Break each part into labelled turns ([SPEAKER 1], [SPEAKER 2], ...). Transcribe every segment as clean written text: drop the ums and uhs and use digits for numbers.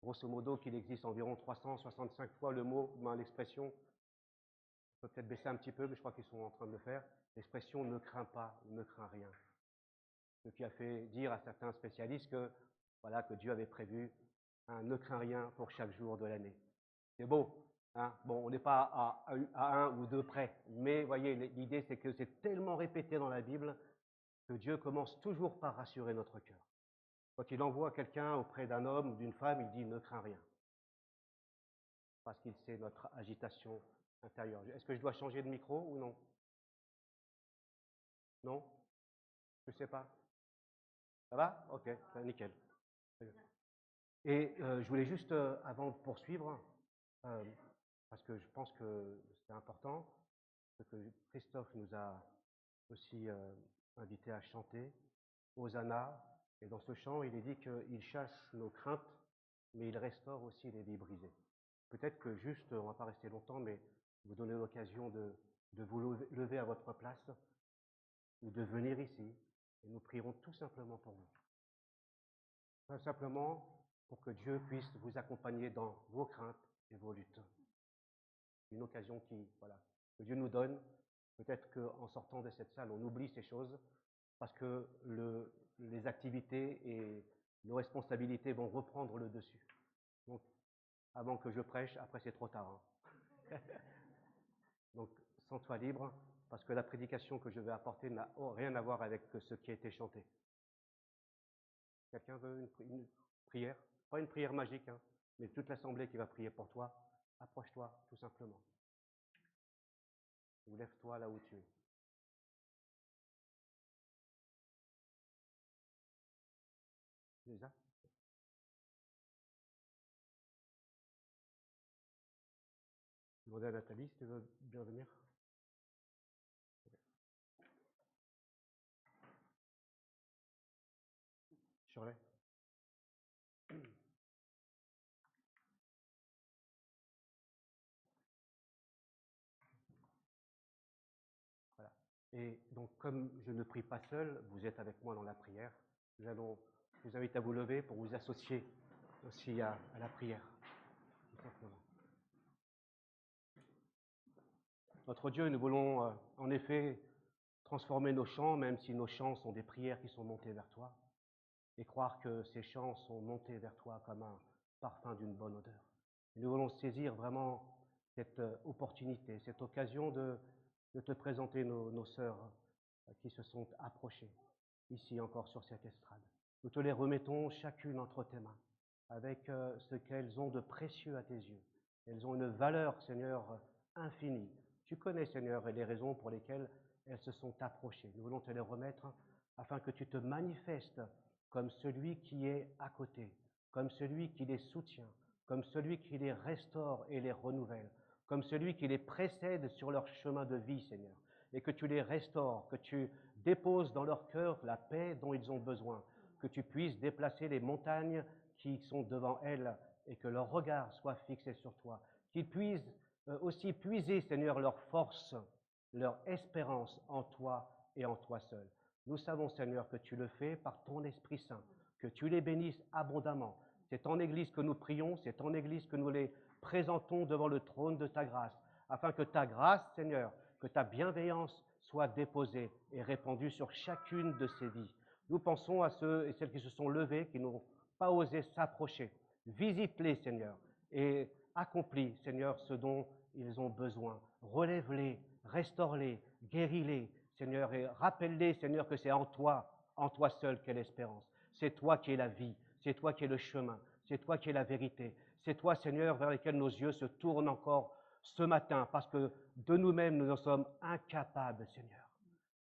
[SPEAKER 1] grosso modo qu'il existe environ 365 fois le mot, l'expression, on peut peut-être baisser un petit peu, mais je crois qu'ils sont en train de le faire, l'expression ne crains pas, ne crains rien. Ce qui a fait dire à certains spécialistes que, voilà, que Dieu avait prévu un ne crains rien pour chaque jour de l'année. C'est beau, hein? Bon, on n'est pas à un ou deux près, mais voyez, l'idée c'est que c'est tellement répété dans la Bible que Dieu commence toujours par rassurer notre cœur. Quand il envoie quelqu'un auprès d'un homme ou d'une femme, il dit ne crains rien, parce qu'il sait notre agitation intérieure. Est-ce que je dois changer de micro ou non? Non? Je ne sais pas. Ça va? Ok, nickel. Et je voulais juste, avant de poursuivre, parce que je pense que c'est important, ce que Christophe nous a aussi invité à chanter, Hosanna, et dans ce chant, il est dit qu'il chasse nos craintes, mais il restaure aussi les vies brisées. Peut-être que juste, on ne va pas rester longtemps, mais vous donner l'occasion de vous lever à votre place ou de venir ici, et nous prierons tout simplement pour vous. Tout simplement pour que Dieu puisse vous accompagner dans vos craintes et vos luttes. Une occasion que Dieu nous donne. Peut-être qu'en sortant de cette salle, on oublie ces choses parce que les activités et nos responsabilités vont reprendre le dessus. Donc, avant que je prêche, après c'est trop tard. Hein. Donc, sens-toi libre, parce que la prédication que je vais apporter n'a rien à voir avec ce qui a été chanté. Quelqu'un veut une prière? Pas une prière magique, hein, mais toute l'assemblée qui va prier pour toi. Approche-toi, tout simplement. Ou lève-toi là où tu es. Déjà? Demander à Nathalie si tu veux bien venir. Shirley. Voilà. Et donc, comme je ne prie pas seul, vous êtes avec moi dans la prière. Nous allons vous inviter à vous lever pour vous associer aussi à la prière. Tout simplement. Notre Dieu, nous voulons en effet transformer nos chants, même si nos chants sont des prières qui sont montées vers toi, et croire que ces chants sont montés vers toi comme un parfum d'une bonne odeur. Et nous voulons saisir vraiment cette opportunité, cette occasion de te présenter nos sœurs qui se sont approchées, ici encore sur cette estrade. Nous te les remettons chacune entre tes mains, avec ce qu'elles ont de précieux à tes yeux. Elles ont une valeur, Seigneur, infinie. Tu connais, Seigneur, les raisons pour lesquelles elles se sont approchées. Nous voulons te les remettre afin que tu te manifestes comme celui qui est à côté, comme celui qui les soutient, comme celui qui les restaure et les renouvelle, comme celui qui les précède sur leur chemin de vie, Seigneur, et que tu les restaures, que tu déposes dans leur cœur la paix dont ils ont besoin, que tu puisses déplacer les montagnes qui sont devant elles et que leur regard soit fixé sur toi, qu'ils puissent aussi puiser, Seigneur, leur force, leur espérance en toi et en toi seul. Nous savons, Seigneur, que tu le fais par ton Esprit Saint, que tu les bénisses abondamment. C'est en Église que nous prions, c'est en Église que nous les présentons devant le trône de ta grâce, afin que ta grâce, Seigneur, que ta bienveillance soit déposée et répandue sur chacune de ces vies. Nous pensons à ceux et celles qui se sont levés, qui n'ont pas osé s'approcher. Visite-les, Seigneur, et accomplis, Seigneur, ce dont ils ont besoin. Relève-les, restaure-les, guéris-les, Seigneur, et rappelle-les, Seigneur, que c'est en toi seul qu'est l'espérance. C'est toi qui es la vie, c'est toi qui es le chemin, c'est toi qui es la vérité. C'est toi, Seigneur, vers lequel nos yeux se tournent encore ce matin, parce que de nous-mêmes, nous en sommes incapables, Seigneur.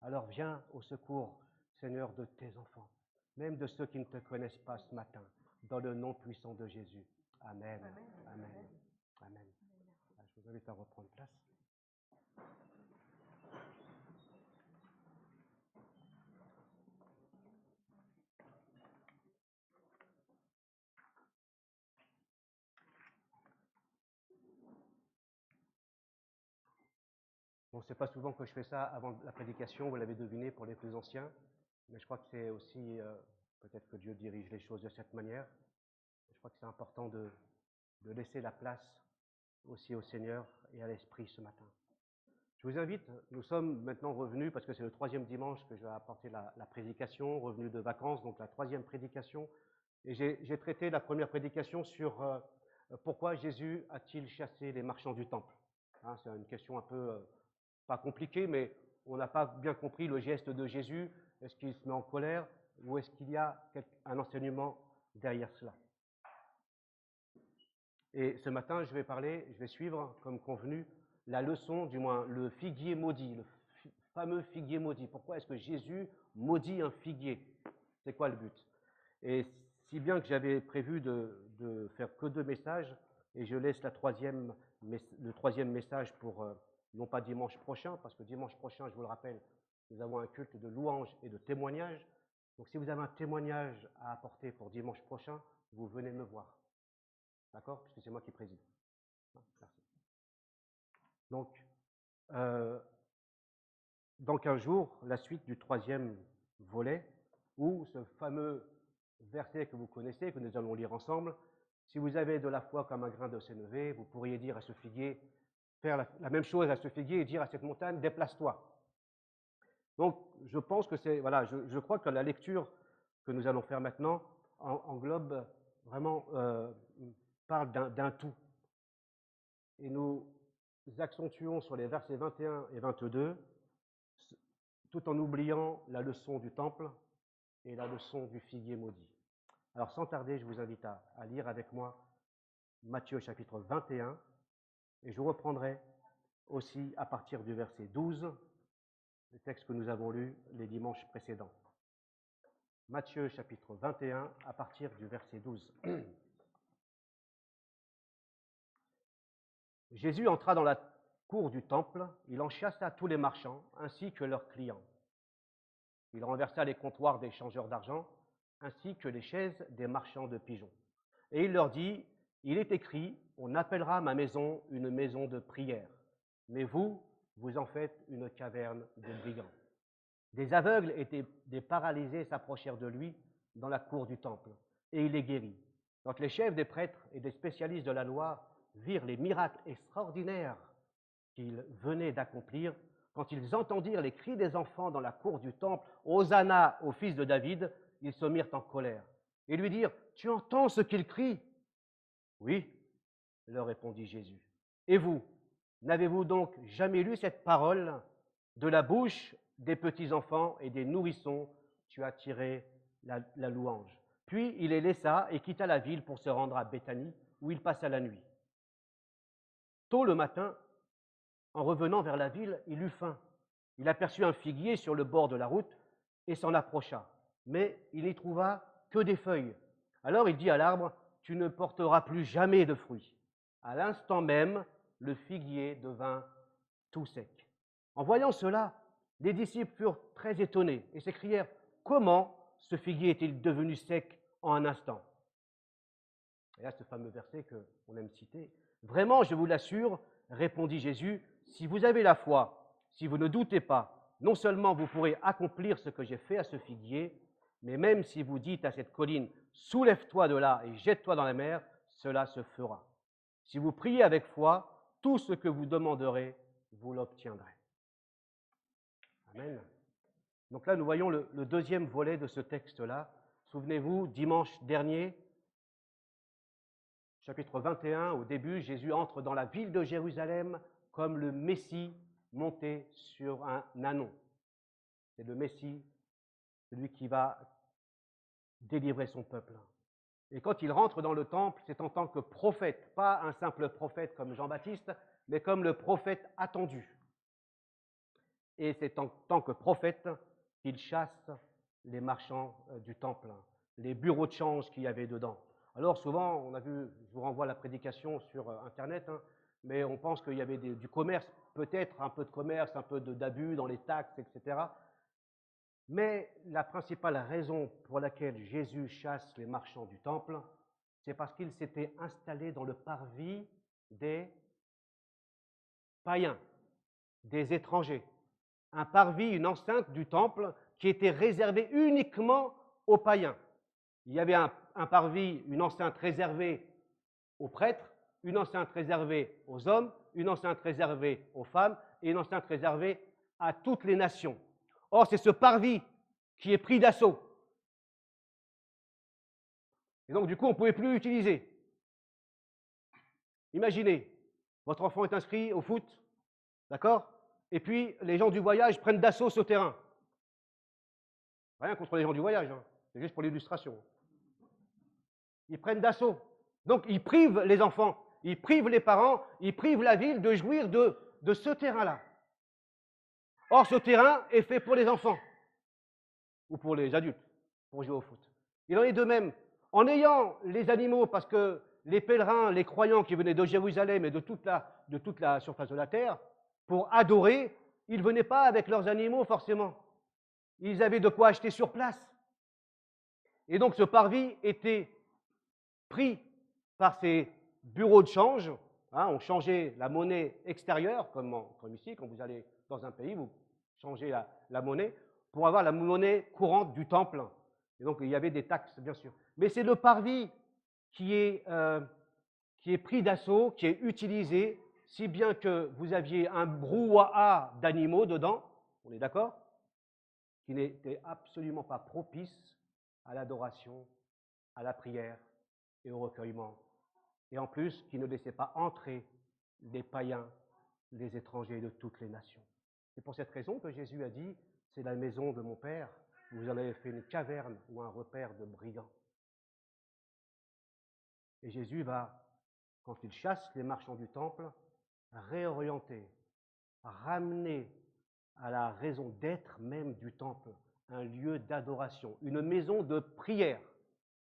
[SPEAKER 1] Alors viens au secours, Seigneur, de tes enfants, même de ceux qui ne te connaissent pas ce matin, dans le nom puissant de Jésus. Amen. Amen. Amen. Amen. Je vous invite à reprendre place. Bon, c'est pas souvent que je fais ça avant la prédication, vous l'avez deviné pour les plus anciens, mais je crois que c'est aussi, peut-être que Dieu dirige les choses de cette manière. Je crois crois que c'est important de laisser la place aussi au Seigneur et à l'Esprit ce matin. Je vous invite, nous sommes maintenant revenus, parce que c'est le 3e dimanche que je vais apporter la prédication, revenus de vacances, donc la 3e prédication. Et j'ai traité la première prédication sur pourquoi Jésus a-t-il chassé les marchands du temple. Hein, c'est une question un peu, pas compliquée, mais on n'a pas bien compris le geste de Jésus. Est-ce qu'il se met en colère ou est-ce qu'il y a un enseignement derrière cela? Et ce matin, je vais suivre, comme convenu, la leçon, du moins le figuier maudit, le fameux figuier maudit. Pourquoi est-ce que Jésus maudit un figuier? C'est quoi le but? Et si bien que j'avais prévu de faire que 2 messages, et je laisse le 3e message pour, non pas dimanche prochain, parce que dimanche prochain, je vous le rappelle, nous avons un culte de louange et de témoignage. Donc si vous avez un témoignage à apporter pour dimanche prochain, vous venez me voir. D'accord? Puisque c'est moi qui préside. Merci. Donc, dans 15 jours, la suite du 3e volet, où ce fameux verset que vous connaissez, que nous allons lire ensemble, si vous avez de la foi comme un grain de sénévé, vous pourriez dire à ce figuier, faire la même chose à ce figuier et dire à cette montagne, déplace-toi. Donc, je pense que c'est, voilà, je crois que la lecture que nous allons faire maintenant englobe vraiment, parle d'un tout. Et nous accentuons sur les versets 21 et 22, tout en oubliant la leçon du temple et la leçon du figuier maudit. Alors sans tarder, je vous invite à lire avec moi Matthieu chapitre 21, et je reprendrai aussi à partir du verset 12, le texte que nous avons lu les dimanches précédents. Matthieu chapitre 21, à partir du verset 12. Jésus entra dans la cour du temple, il en chassa tous les marchands, ainsi que leurs clients. Il renversa les comptoirs des changeurs d'argent, ainsi que les chaises des marchands de pigeons. Et il leur dit, il est écrit, on appellera ma maison une maison de prière, mais vous, vous en faites une caverne de brigands. Des aveugles et des paralysés s'approchèrent de lui dans la cour du temple, et il les guérit. Quand les chefs des prêtres et des spécialistes de la loi virent les miracles extraordinaires qu'il venait d'accomplir, quand ils entendirent les cris des enfants dans la cour du temple, « Hosanna au fils de David », ils se mirent en colère et lui dirent, « Tu entends ce qu'il crie ?» ?»« Oui, leur répondit Jésus. « Et vous, n'avez-vous donc jamais lu cette parole de la bouche des petits enfants et des nourrissons, tu as tiré la louange. » Puis il les laissa et quitta la ville pour se rendre à Béthanie, où il passa la nuit. Tôt le matin, en revenant vers la ville, il eut faim. Il aperçut un figuier sur le bord de la route et s'en approcha. Mais il n'y trouva que des feuilles. Alors il dit à l'arbre, « Tu ne porteras plus jamais de fruits. » À l'instant même, le figuier devint tout sec. En voyant cela, les disciples furent très étonnés et s'écrièrent, « Comment ce figuier est-il devenu sec en un instant ?» Et là, ce fameux verset qu'on aime citer, « Vraiment, je vous l'assure, répondit Jésus, si vous avez la foi, si vous ne doutez pas, non seulement vous pourrez accomplir ce que j'ai fait à ce figuier, mais même si vous dites à cette colline, soulève-toi de là et jette-toi dans la mer, cela se fera. Si vous priez avec foi, tout ce que vous demanderez, vous l'obtiendrez. » Amen. Donc là, nous voyons le 2e volet de ce texte-là. Souvenez-vous, dimanche dernier, chapitre 21, au début, Jésus entre dans la ville de Jérusalem comme le Messie monté sur un ânon. C'est le Messie, celui qui va délivrer son peuple. Et quand il rentre dans le temple, c'est en tant que prophète, pas un simple prophète comme Jean-Baptiste, mais comme le prophète attendu. Et c'est en tant que prophète qu'il chasse les marchands du temple, les bureaux de change qu'il y avait dedans. Alors souvent, on a vu, je vous renvoie à la prédication sur Internet, mais on pense qu'il y avait du commerce, peut-être un peu de commerce, un peu d'abus dans les taxes, etc. Mais la principale raison pour laquelle Jésus chasse les marchands du temple, c'est parce qu'ils s'étaient installés dans le parvis des païens, des étrangers. Un parvis, une enceinte du temple qui était réservée uniquement aux païens. Il y avait un parvis, une enceinte réservée aux prêtres, une enceinte réservée aux hommes, une enceinte réservée aux femmes et une enceinte réservée à toutes les nations. Or, c'est ce parvis qui est pris d'assaut. Et donc, du coup, on ne pouvait plus l'utiliser. Imaginez, votre enfant est inscrit au foot, d'accord? Et puis, les gens du voyage prennent d'assaut ce terrain. Rien contre les gens du voyage, hein. C'est juste pour l'illustration. Ils prennent d'assaut. Donc, ils privent les enfants, ils privent les parents, ils privent la ville de jouir de ce terrain-là. Or, ce terrain est fait pour les enfants, ou pour les adultes, pour jouer au foot. Il en est de même. En ayant les animaux, parce que les pèlerins, les croyants qui venaient de Jérusalem et de toute la surface de la terre, pour adorer, ils ne venaient pas avec leurs animaux forcément. Ils avaient de quoi acheter sur place. Et donc ce parvis était pris par ces bureaux de change. Hein, on changeait la monnaie extérieure, comme ici, quand vous allez dans un pays, vous changez la monnaie, pour avoir la monnaie courante du temple. Et donc il y avait des taxes, bien sûr. Mais c'est le parvis qui est pris d'assaut, qui est utilisé, si bien que vous aviez un brouhaha d'animaux dedans, on est d'accord, qui n'était absolument pas propice à l'adoration, à la prière et au recueillement. Et en plus, qui ne laissait pas entrer les païens, les étrangers de toutes les nations. C'est pour cette raison que Jésus a dit, c'est la maison de mon Père, vous en avez fait une caverne ou un repère de brigands. Et Jésus va, quand il chasse les marchands du temple, réorienter, ramener à la raison d'être même du temple, un lieu d'adoration, une maison de prière,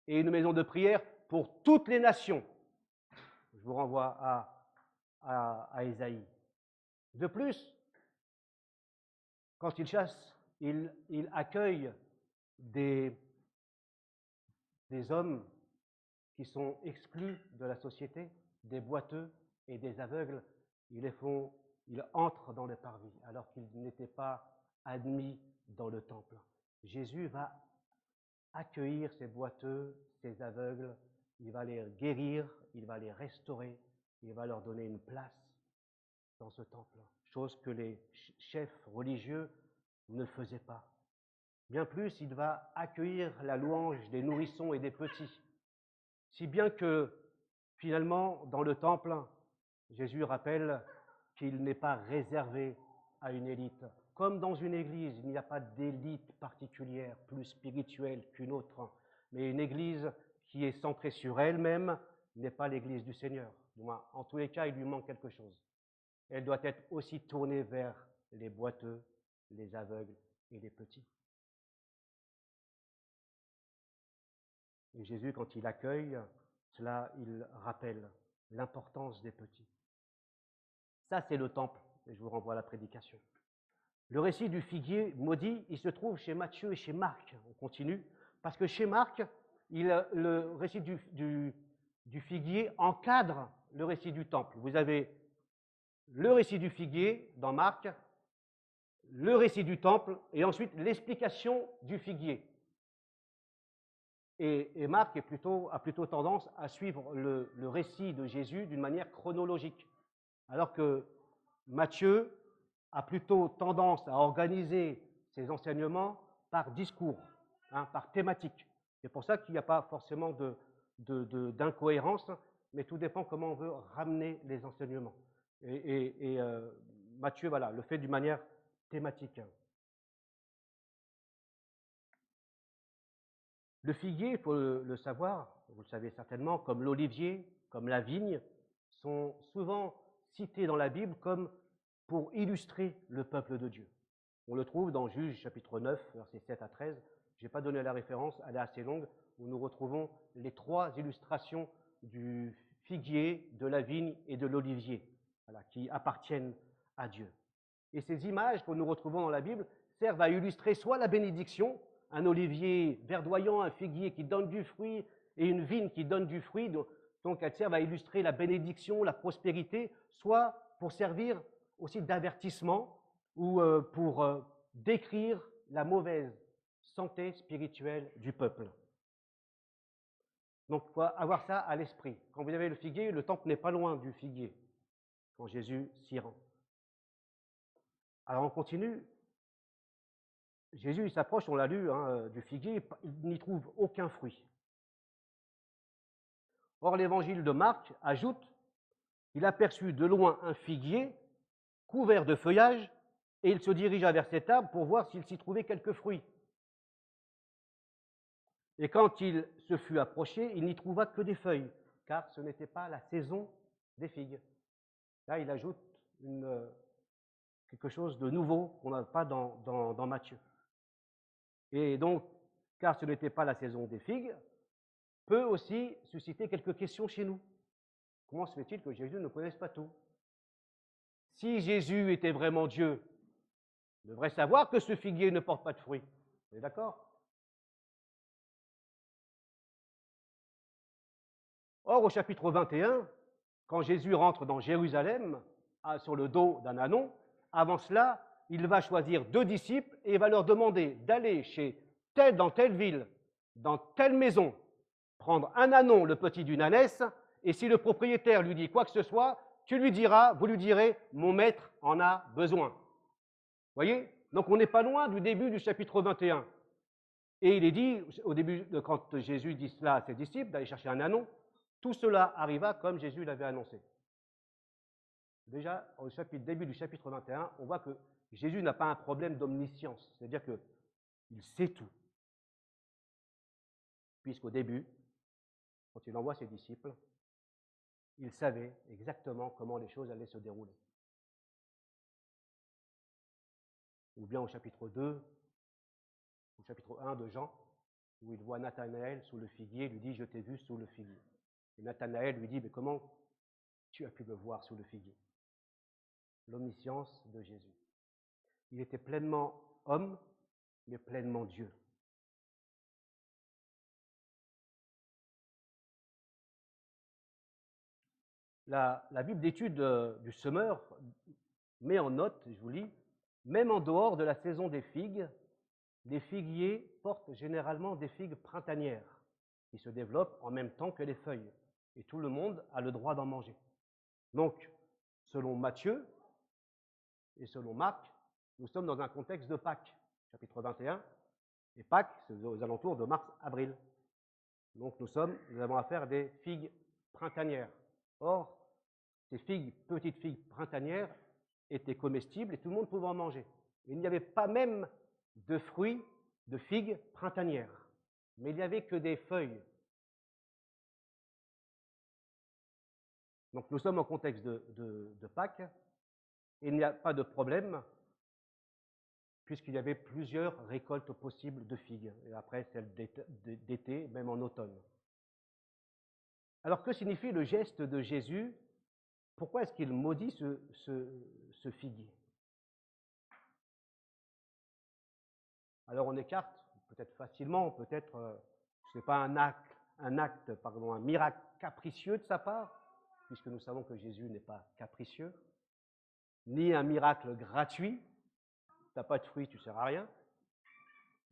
[SPEAKER 1] et une maison de prière pour toutes les nations. Je vous renvoie à Ésaïe. De plus, quand il chasse, il accueille des hommes qui sont exclus de la société, des boiteux et des aveugles. Ils entrent dans le parvis alors qu'ils n'étaient pas admis dans le temple. Jésus va accueillir ces boiteux, ces aveugles, il va les guérir, il va les restaurer, il va leur donner une place dans ce temple, chose que les chefs religieux ne faisaient pas. Bien plus, il va accueillir la louange des nourrissons et des petits, si bien que finalement, dans le temple, Jésus rappelle qu'il n'est pas réservé à une élite. Comme dans une église, il n'y a pas d'élite particulière, plus spirituelle qu'une autre, mais une église qui est centrée sur elle-même n'est pas l'église du Seigneur. Du moins, en tous les cas, il lui manque quelque chose. Elle doit être aussi tournée vers les boiteux, les aveugles et les petits. Et Jésus, quand il accueille cela, il rappelle l'importance des petits. Ça, c'est le temple, et je vous renvoie à la prédication. Le récit du figuier maudit, il se trouve chez Matthieu et chez Marc. On continue, parce que chez Marc, le récit du figuier encadre le récit du temple. Vous avez le récit du figuier dans Marc, le récit du temple, et ensuite l'explication du figuier. Et Marc a plutôt tendance à suivre le récit de Jésus d'une manière chronologique, alors que Matthieu a plutôt tendance à organiser ses enseignements par discours, par thématique. C'est pour ça qu'il n'y a pas forcément d'incohérence, mais tout dépend comment on veut ramener les enseignements. Et Matthieu, voilà, le fait d'une manière thématique. Le figuier, il faut le savoir, vous le savez certainement, comme l'olivier, comme la vigne, sont souvent cités dans la Bible comme pour illustrer le peuple de Dieu. On le trouve dans Juges chapitre 9, versets 7 à 13. Je n'ai pas donné la référence, elle est assez longue, où nous retrouvons les trois illustrations du figuier, de la vigne et de l'olivier, voilà, qui appartiennent à Dieu. Et ces images que nous retrouvons dans la Bible servent à illustrer soit la bénédiction, un olivier verdoyant, un figuier qui donne du fruit et une vigne qui donne du fruit, donc elles servent à illustrer la bénédiction, la prospérité, soit pour servir aussi d'avertissement ou pour décrire la mauvaise santé spirituelle du peuple. Donc, il faut avoir ça à l'esprit. Quand vous avez le figuier, le temple n'est pas loin du figuier, quand Jésus s'y rend. Alors, on continue. Jésus, il s'approche, on l'a lu, du figuier, il n'y trouve aucun fruit. Or, l'évangile de Marc ajoute qu'il aperçut de loin un figuier couvert de feuillage, et il se dirigea vers cet arbre pour voir s'il s'y trouvait quelques fruits. Et quand il se fut approché, il n'y trouva que des feuilles, car ce n'était pas la saison des figues. Là, il ajoute quelque chose de nouveau qu'on n'a pas dans Matthieu. Et donc, car ce n'était pas la saison des figues, peut aussi susciter quelques questions chez nous. Comment se fait-il que Jésus ne connaisse pas tout? Si Jésus était vraiment Dieu, il devrait savoir que ce figuier ne porte pas de fruits. Vous êtes d'accord? Or, au chapitre 21, quand Jésus rentre dans Jérusalem, sur le dos d'un ânon, avant cela, il va choisir 2 disciples et il va leur demander d'aller dans telle ville, dans telle maison, prendre un ânon, le petit d'une ânesse, et si le propriétaire lui dit quoi que ce soit, vous lui direz, mon maître en a besoin. Voyez? Donc on n'est pas loin du début du chapitre 21. Et il est dit, au début, quand Jésus dit cela à ses disciples, d'aller chercher un ânon, tout cela arriva comme Jésus l'avait annoncé. Déjà, au début du chapitre 21, on voit que Jésus n'a pas un problème d'omniscience, c'est-à-dire qu'il sait tout. Puisqu'au début, quand il envoie ses disciples, il savait exactement comment les choses allaient se dérouler. Ou bien au chapitre 2, au chapitre 1 de Jean, où il voit Nathanaël sous le figuier, il lui dit « Je t'ai vu sous le figuier ». Et Nathanaël lui dit « Mais comment tu as pu me voir sous le figuier ?» L'omniscience de Jésus. Il était pleinement homme, mais pleinement Dieu. La Bible d'études du semeur met en note, je vous lis, même en dehors de la saison des figues, les figuiers portent généralement des figues printanières qui se développent en même temps que les feuilles, et tout le monde a le droit d'en manger. Donc, selon Matthieu et selon Marc, nous sommes dans un contexte de Pâques, chapitre 21, et Pâques, c'est aux alentours de mars-avril. Donc nous avons affaire à des figues printanières. Or, ces petites figues printanières, étaient comestibles et tout le monde pouvait en manger. Il n'y avait pas même de fruits de figues printanières, mais il n'y avait que des feuilles. Donc nous sommes en contexte de Pâques, et il n'y a pas de problème, puisqu'il y avait plusieurs récoltes possibles de figues, et après celles d'été, même en automne. Alors que signifie le geste de Jésus? Pourquoi est-ce qu'il maudit ce figuier? Alors on écarte, peut-être facilement, peut-être, ce n'est pas un miracle capricieux de sa part, puisque nous savons que Jésus n'est pas capricieux, ni un miracle gratuit, tu n'as pas de fruits, tu ne sers à rien,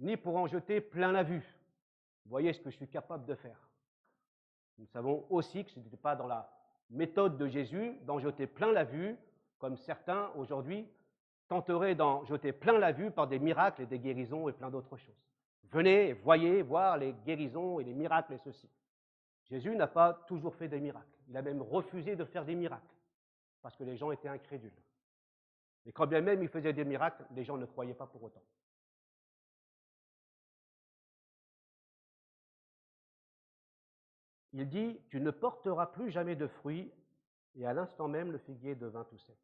[SPEAKER 1] ni pour en jeter plein la vue. Voyez ce que je suis capable de faire. Nous savons aussi que ce n'était pas dans la méthode de Jésus d'en jeter plein la vue, comme certains aujourd'hui tenteraient d'en jeter plein la vue par des miracles et des guérisons et plein d'autres choses. Venez, voyez, voir les guérisons et les miracles et ceci. Jésus n'a pas toujours fait des miracles. Il a même refusé de faire des miracles, parce que les gens étaient incrédules. Et quand bien même il faisait des miracles, les gens ne croyaient pas pour autant. Il dit, tu ne porteras plus jamais de fruits, et à l'instant même le figuier devint tout sec.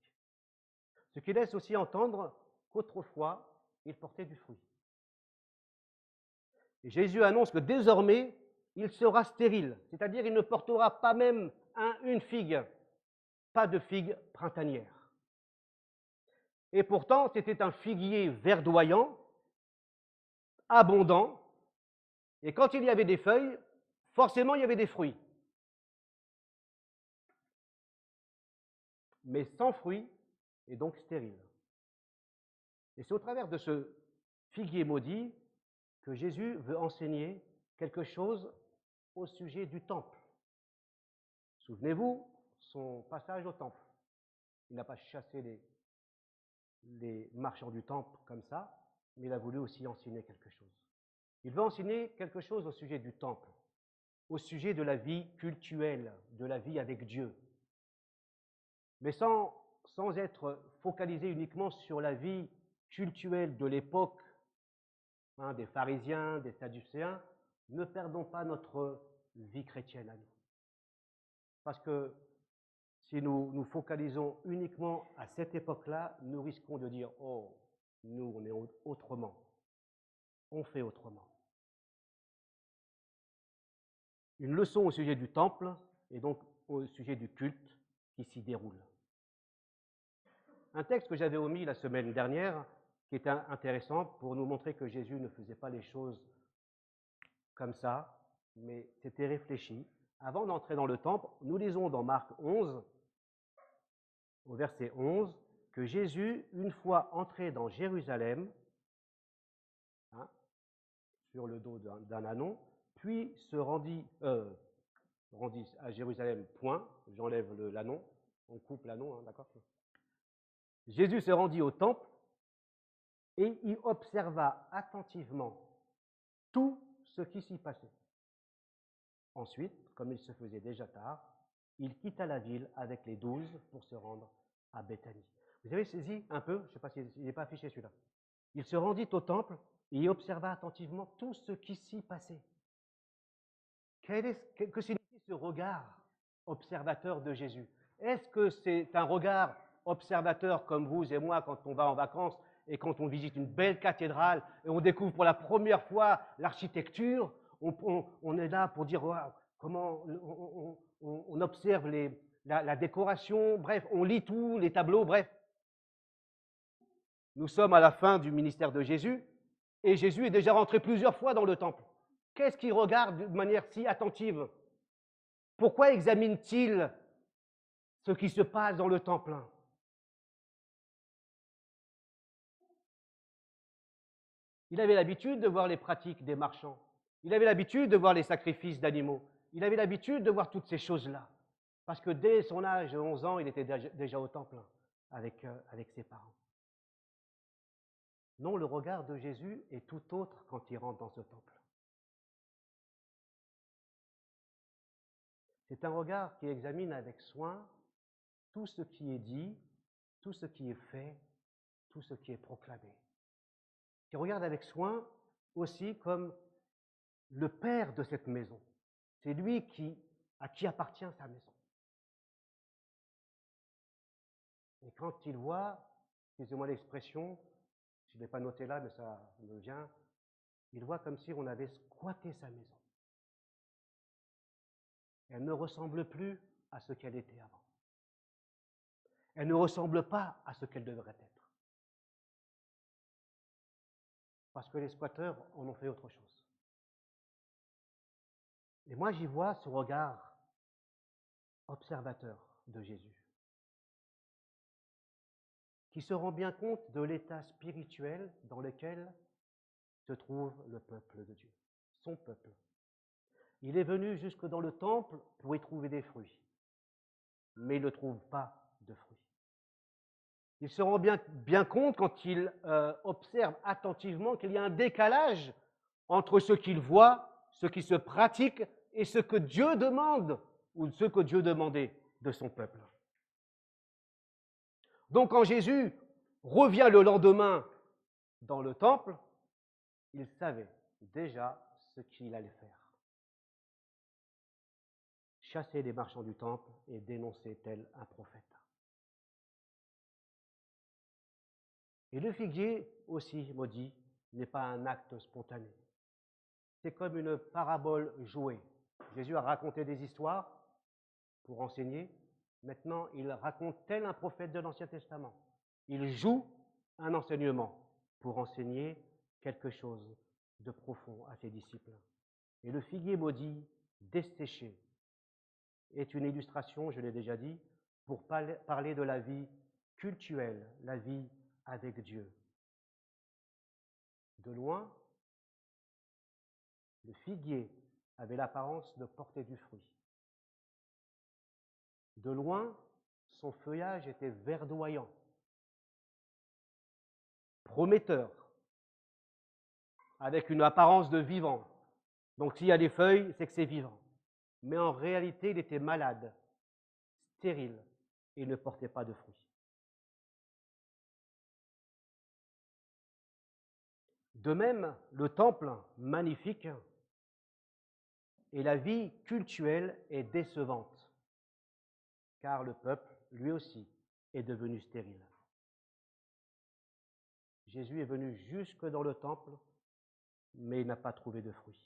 [SPEAKER 1] Ce qui laisse aussi entendre qu'autrefois, il portait du fruit. Et Jésus annonce que désormais, il sera stérile, c'est-à-dire il ne portera pas même une figue, pas de figue printanière. Et pourtant, c'était un figuier verdoyant, abondant, et quand il y avait des feuilles, forcément il y avait des fruits. Mais sans fruits, et donc stérile. Et c'est au travers de ce figuier maudit que Jésus veut enseigner quelque chose au sujet du temple. Souvenez-vous, son passage au temple. Il n'a pas chassé les marchands du temple comme ça, mais il a voulu aussi enseigner quelque chose. Il veut enseigner quelque chose au sujet du temple, au sujet de la vie cultuelle, de la vie avec Dieu, mais sans être focalisé uniquement sur la vie cultuelle de l'époque, des pharisiens, des sadducéens. Ne perdons pas notre vie chrétienne à nous. Parce que si nous nous focalisons uniquement à cette époque-là, nous risquons de dire « Oh, nous, on est autrement. On fait autrement. » Une leçon au sujet du temple et donc au sujet du culte qui s'y déroule. Un texte que j'avais omis la semaine dernière, qui est intéressant pour nous montrer que Jésus ne faisait pas les choses comme ça, mais c'était réfléchi. Avant d'entrer dans le temple, nous lisons dans Marc 11, au verset 11, que Jésus, une fois entré dans Jérusalem, sur le dos d'un ânon, puis se rendit à Jérusalem, point, j'enlève l'ânon, on coupe l'ânon, d'accord? Jésus se rendit au temple et y observa attentivement tout ce qui s'y passait. Ensuite, comme il se faisait déjà tard, il quitta la ville avec les 12 pour se rendre à Béthanie. Vous avez saisi un peu, je ne sais pas s'il n'est pas affiché celui-là. Il se rendit au temple et y observa attentivement tout ce qui s'y passait. Que signifie ce regard observateur de Jésus? Est-ce que c'est un regard observateur comme vous et moi quand on va en vacances et quand on visite une belle cathédrale et on découvre pour la première fois l'architecture, on est là pour dire wow, comment on observe la décoration, bref, on lit tout, les tableaux, bref. Nous sommes à la fin du ministère de Jésus et Jésus est déjà rentré plusieurs fois dans le temple. Qu'est-ce qu'il regarde de manière si attentive? Pourquoi examine-t-il ce qui se passe dans le temple? Il avait l'habitude de voir les pratiques des marchands. Il avait l'habitude de voir les sacrifices d'animaux. Il avait l'habitude de voir toutes ces choses-là. Parce que dès son âge de 11 ans, il était déjà au temple avec ses parents. Non, le regard de Jésus est tout autre quand il rentre dans ce temple. C'est un regard qui examine avec soin tout ce qui est dit, tout ce qui est fait, tout ce qui est proclamé. Qui regarde avec soin aussi comme le père de cette maison. C'est lui à qui appartient sa maison. Et quand il voit, excusez-moi l'expression, je ne l'ai pas noté là, mais ça me vient, il voit comme si on avait squatté sa maison. Elle ne ressemble plus à ce qu'elle était avant. Elle ne ressemble pas à ce qu'elle devrait être. Parce que les squatteurs en ont fait autre chose. Et moi, j'y vois ce regard observateur de Jésus, qui se rend bien compte de l'état spirituel dans lequel se trouve le peuple de Dieu, son peuple. Il est venu jusque dans le temple pour y trouver des fruits, mais il ne trouve pas de fruits. Il se rend bien compte quand il observe attentivement qu'il y a un décalage entre ce qu'il voit, ce qui se pratique et ce que Dieu demande ou ce que Dieu demandait de son peuple. Donc quand Jésus revient le lendemain dans le temple, il savait déjà ce qu'il allait faire. Chasser les marchands du temple et dénoncer tel un prophète. Et le figuier aussi, maudit, n'est pas un acte spontané. C'est comme une parabole jouée. Jésus a raconté des histoires pour enseigner. Maintenant, il raconte tel un prophète de l'Ancien Testament. Il joue un enseignement pour enseigner quelque chose de profond à ses disciples. Et le figuier maudit, desséché, est une illustration, je l'ai déjà dit, pour parler de la vie cultuelle, la vie avec Dieu. De loin, le figuier avait l'apparence de porter du fruit. De loin, son feuillage était verdoyant, prometteur, avec une apparence de vivant. Donc s'il y a des feuilles, c'est que c'est vivant. Mais en réalité, il était malade, stérile, et ne portait pas de fruits. De même, le temple, magnifique, et la vie cultuelle est décevante, car le peuple, lui aussi, est devenu stérile. Jésus est venu jusque dans le temple, mais il n'a pas trouvé de fruits.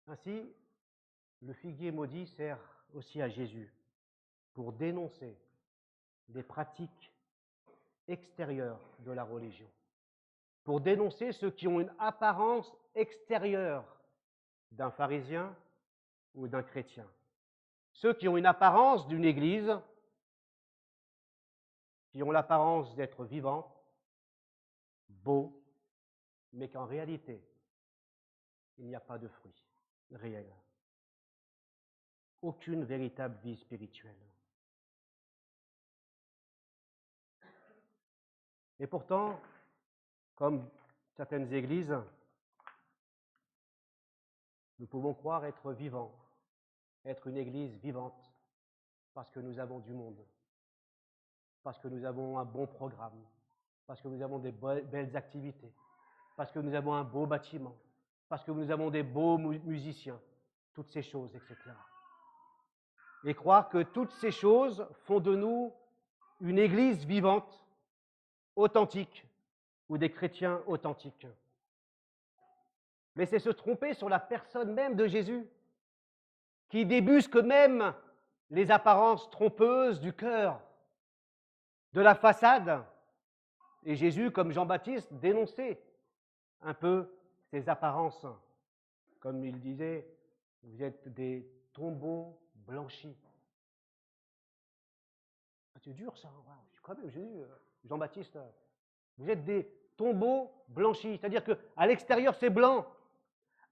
[SPEAKER 1] Ainsi, le figuier maudit sert aussi à Jésus pour dénoncer les pratiques extérieures de la religion, pour dénoncer ceux qui ont une apparence extérieure d'un pharisien ou d'un chrétien, ceux qui ont une apparence d'une église, qui ont l'apparence d'être vivants, beaux, mais qu'en réalité, il n'y a pas de fruits réels. Aucune véritable vie spirituelle. Et pourtant, comme certaines églises, nous pouvons croire être vivants, être une église vivante, parce que nous avons du monde, parce que nous avons un bon programme, parce que nous avons des belles activités, parce que nous avons un beau bâtiment, parce que nous avons des beaux musiciens, toutes ces choses, etc. Et croire que toutes ces choses font de nous une église vivante, authentique, ou des chrétiens authentiques. Mais c'est se tromper sur la personne même de Jésus, qui débusque même les apparences trompeuses du cœur, de la façade. Et Jésus, comme Jean-Baptiste, dénonçait un peu ces apparences. Comme il disait, vous êtes des tombeaux blanchis. Ah, c'est dur ça, wow. Quand même, Jésus, Jean-Baptiste, vous êtes des tombeaux blanchis. C'est-à-dire qu'à l'extérieur, c'est blanc.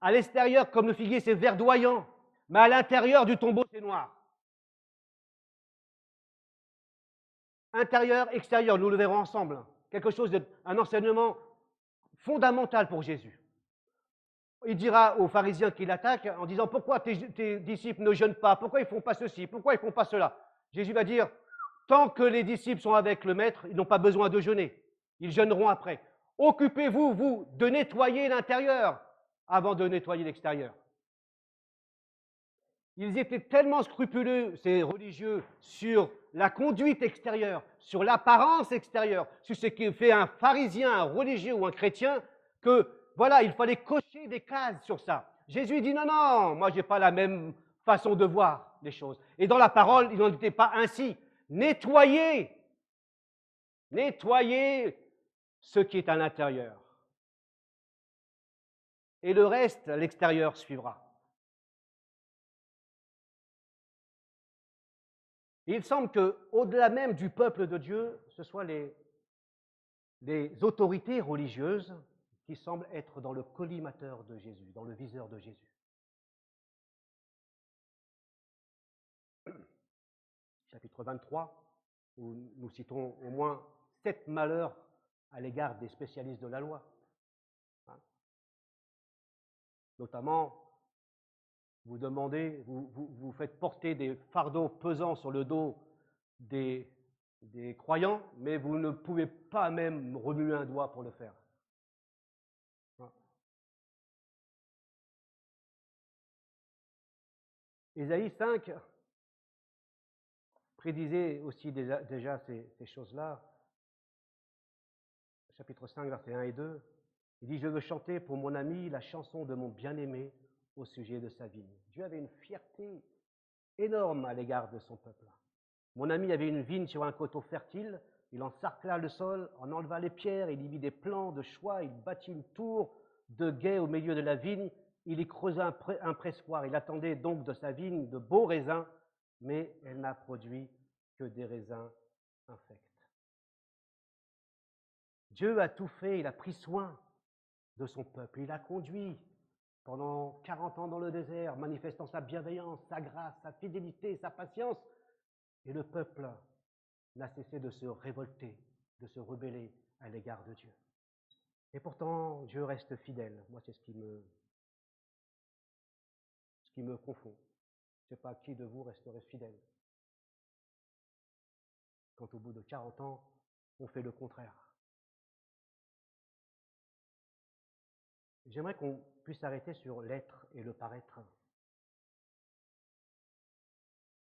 [SPEAKER 1] À l'extérieur, comme le figuier, c'est verdoyant. Mais à l'intérieur du tombeau, c'est noir. Intérieur, extérieur, nous le verrons ensemble. Quelque chose, un enseignement fondamental pour Jésus. Il dira aux pharisiens qui l'attaquent en disant « Pourquoi tes disciples ne jeûnent pas? Pourquoi ils ne font pas ceci? Pourquoi ils ne font pas cela ?» Jésus va dire « Tant que les disciples sont avec le Maître, ils n'ont pas besoin de jeûner. Ils jeûneront après. Occupez-vous, vous, de nettoyer l'intérieur avant de nettoyer l'extérieur. » Ils étaient tellement scrupuleux, ces religieux, sur la conduite extérieure, sur l'apparence extérieure, sur ce qui fait un pharisien, un religieux ou un chrétien, que voilà, il fallait cocher des cases sur ça. Jésus dit non, non, moi je n'ai pas la même façon de voir les choses. Et dans la parole, il n'en était pas ainsi. Nettoyez ce qui est à l'intérieur. Et le reste, l'extérieur suivra. Il semble qu'au-delà même du peuple de Dieu, ce soit les autorités religieuses qui semblent être dans le collimateur de Jésus, dans le viseur de Jésus. Chapitre 23, où nous citons au moins 7 malheurs à l'égard des spécialistes de la loi. Notamment, vous demandez, vous faites porter des fardeaux pesants sur le dos des croyants, mais vous ne pouvez pas même remuer un doigt pour le faire. Ésaïe 5 prédisait aussi déjà ces choses-là. Chapitre 5, versets 1 et 2. Il dit « Je veux chanter pour mon ami la chanson de mon bien-aimé au sujet de sa vigne. » Dieu avait une fierté énorme à l'égard de son peuple. Mon ami avait une vigne sur un coteau fertile, il encercla le sol, en enleva les pierres, il y mit des plants de choix, il bâtit une tour de guet au milieu de la vigne, il y creusa un pressoir, il attendait donc de sa vigne de beaux raisins, mais elle n'a produit que des raisins infects. Dieu a tout fait, il a pris soin de son peuple, il a conduit pendant 40 ans dans le désert, manifestant sa bienveillance, sa grâce, sa fidélité, sa patience. Et le peuple n'a cessé de se révolter, de se rebeller à l'égard de Dieu. Et pourtant, Dieu reste fidèle. Moi, c'est ce qui me confond. Je ne sais pas qui de vous resterait fidèle quand au bout de 40 ans, on fait le contraire. J'aimerais qu'on puisse s'arrêter sur l'être et le paraître.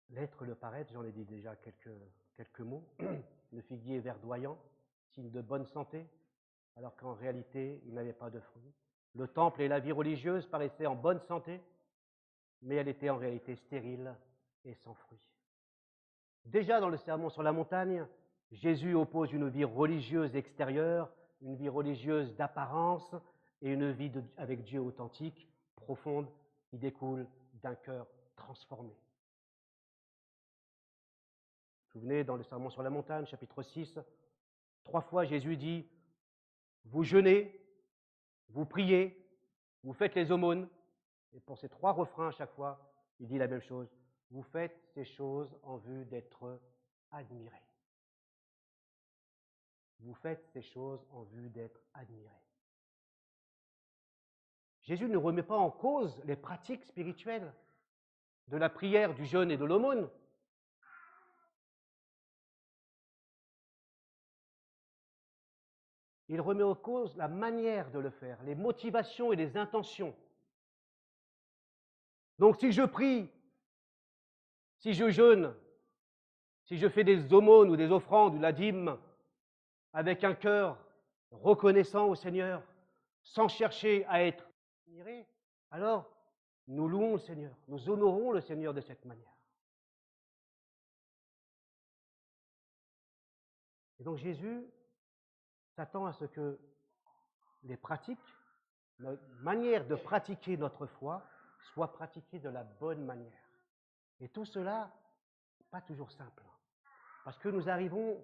[SPEAKER 1] L'être et le paraître, j'en ai dit déjà quelques mots. Le figuier verdoyant, signe de bonne santé, alors qu'en réalité, il n'avait pas de fruits. Le temple et la vie religieuse paraissaient en bonne santé, mais elle était en réalité stérile et sans fruits. Déjà dans le Sermon sur la montagne, Jésus oppose une vie religieuse extérieure, une vie religieuse d'apparence et une vie avec Dieu authentique, profonde, qui découle d'un cœur transformé. Vous vous souvenez, dans le Sermon sur la montagne, chapitre 6, 3 fois Jésus dit « Vous jeûnez, vous priez, vous faites les aumônes ». Et pour ces 3 refrains à chaque fois, il dit la même chose. Vous faites ces choses en vue d'être admirés. Vous faites ces choses en vue d'être admirés. Jésus ne remet pas en cause les pratiques spirituelles de la prière, du jeûne et de l'aumône. Il remet en cause la manière de le faire, les motivations et les intentions. Donc si je prie, si je jeûne, si je fais des aumônes ou des offrandes ou la dîme avec un cœur reconnaissant au Seigneur, sans chercher à être admiré, alors nous louons le Seigneur, nous honorons le Seigneur de cette manière. Et donc Jésus s'attend à ce que les pratiques, notre manière de pratiquer notre foi, soient pratiquées de la bonne manière. Et tout cela, pas toujours simple. Parce que nous arrivons,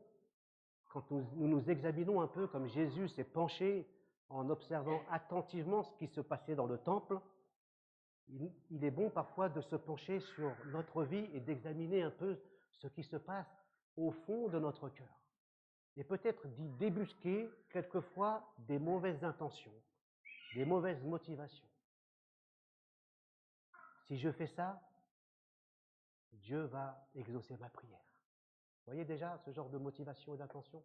[SPEAKER 1] quand nous examinons un peu comme Jésus s'est penché en observant attentivement ce qui se passait dans le temple, il est bon parfois de se pencher sur notre vie et d'examiner un peu ce qui se passe au fond de notre cœur. Et peut-être d'y débusquer quelquefois des mauvaises intentions, des mauvaises motivations. Si je fais ça, Dieu va exaucer ma prière. Vous voyez déjà ce genre de motivation et d'intention?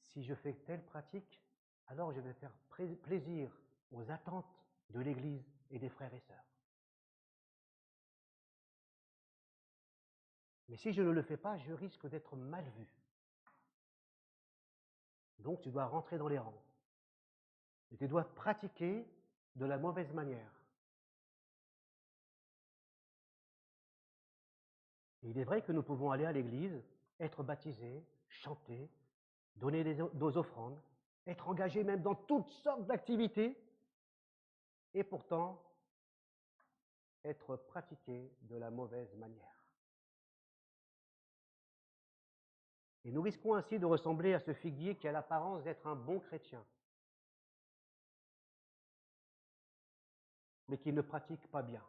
[SPEAKER 1] Si je fais telle pratique, alors je vais faire plaisir aux attentes de l'Église et des frères et sœurs. Mais si je ne le fais pas, je risque d'être mal vu. Donc tu dois rentrer dans les rangs. Et tu dois pratiquer de la mauvaise manière. Et il est vrai que nous pouvons aller à l'église, être baptisés, chanter, donner nos offrandes, être engagés même dans toutes sortes d'activités, et pourtant être pratiqués de la mauvaise manière. Et nous risquons ainsi de ressembler à ce figuier qui a l'apparence d'être un bon chrétien, mais qui ne pratique pas bien.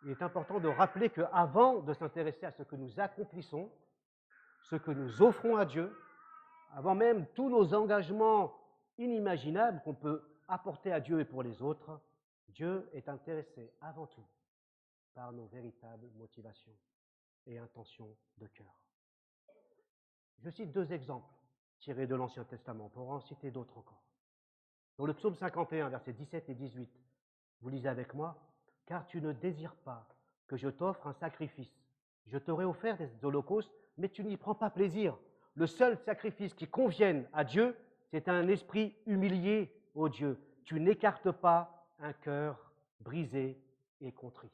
[SPEAKER 1] Il est important de rappeler qu'avant de s'intéresser à ce que nous accomplissons, ce que nous offrons à Dieu, avant même tous nos engagements inimaginables qu'on peut apporter à Dieu et pour les autres, Dieu est intéressé avant tout par nos véritables motivations et intentions de cœur. Je cite 2 exemples tirés de l'Ancien Testament, pour en citer d'autres encore. Dans le psaume 51, versets 17 et 18, vous lisez avec moi, « Car tu ne désires pas que je t'offre un sacrifice. Je t'aurais offert des holocaustes, mais tu n'y prends pas plaisir. Le seul sacrifice qui convienne à Dieu, c'est un esprit humilié, ô Dieu. Tu n'écartes pas un cœur brisé et contrit. »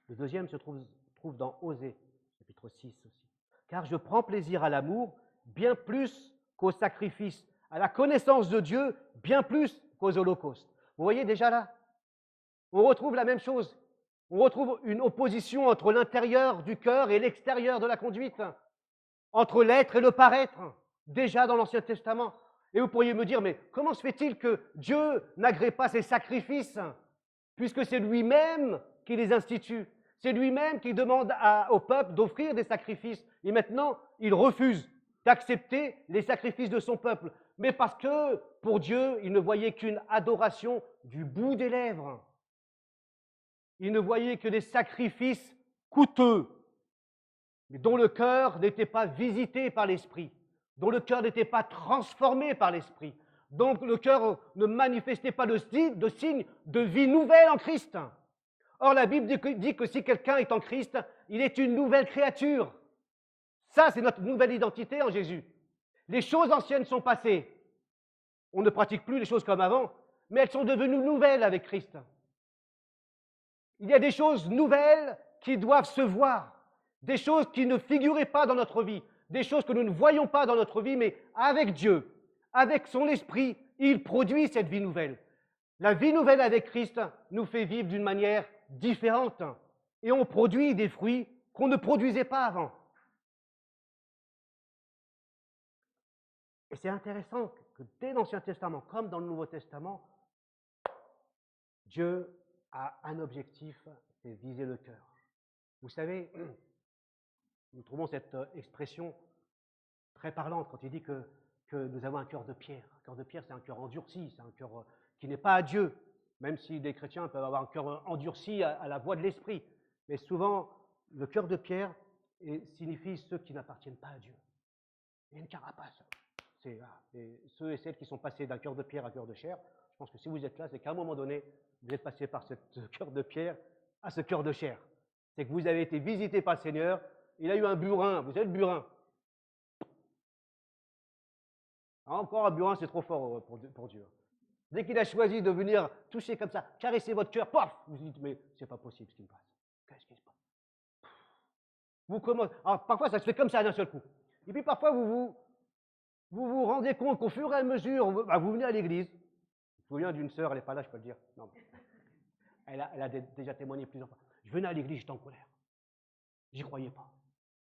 [SPEAKER 1] Le deuxième se trouve dans Osée, chapitre 6 aussi. « Car je prends plaisir à l'amour, bien plus qu'au sacrifice, à la connaissance de Dieu, bien plus qu'aux holocaustes. » Vous voyez déjà là, on retrouve la même chose. On retrouve une opposition entre l'intérieur du cœur et l'extérieur de la conduite. entre l'être et le paraître, déjà dans l'Ancien Testament. Et vous pourriez me dire, mais comment se fait-il que Dieu n'agrée pas ces sacrifices, puisque c'est lui-même qui les institue? C'est lui-même qui demande au peuple d'offrir des sacrifices. Et maintenant, il refuse d'accepter les sacrifices de son peuple. Mais parce que, pour Dieu, il ne voyait qu'une adoration du bout des lèvres. Il ne voyait que des sacrifices coûteux, mais dont le cœur n'était pas visité par l'Esprit, dont le cœur n'était pas transformé par l'Esprit, donc le cœur ne manifestait pas de signe de vie nouvelle en Christ. Or, la Bible dit que si quelqu'un est en Christ, il est une nouvelle créature. Ça, c'est notre nouvelle identité en Jésus. Les choses anciennes sont passées. On ne pratique plus les choses comme avant, mais elles sont devenues nouvelles avec Christ. Il y a des choses nouvelles qui doivent se voir, des choses qui ne figuraient pas dans notre vie, des choses que nous ne voyons pas dans notre vie, mais avec Dieu, avec son esprit, il produit cette vie nouvelle. La vie nouvelle avec Christ nous fait vivre d'une manière différente et on produit des fruits qu'on ne produisait pas avant. Et c'est intéressant que dès l'Ancien Testament, comme dans le Nouveau Testament, Dieu a un objectif, c'est viser le cœur. Vous savez, nous trouvons cette expression très parlante quand il dit que nous avons un cœur de pierre. Un cœur de pierre, c'est un cœur endurci, c'est un cœur qui n'est pas à Dieu, même si les chrétiens peuvent avoir un cœur endurci à la voix de l'Esprit. Mais souvent, le cœur de pierre signifie ceux qui n'appartiennent pas à Dieu. Il y a une carapace. C'est ceux et celles qui sont passés d'un cœur de pierre à un cœur de chair. Je pense que si vous êtes là, c'est qu'à un moment donné, vous êtes passé par ce cœur de pierre à ce cœur de chair. C'est que vous avez été visité par le Seigneur, il a eu un burin, vous êtes burin. Encore un burin, c'est trop fort pour Dieu. Dès qu'il a choisi de venir toucher comme ça, caresser votre cœur, paf, vous dites, mais c'est pas possible ce qui me passe. Qu'est-ce qui se passe? Vous commencez. Alors, parfois, ça se fait comme ça d'un seul coup. Et puis parfois, vous vous rendez compte qu'au fur et à mesure, vous venez à l'église. Je me souviens d'une sœur, elle n'est pas là, je peux le dire. Non, elle a déjà témoigné plusieurs fois. Je venais à l'église, j'étais en colère. J'y croyais pas.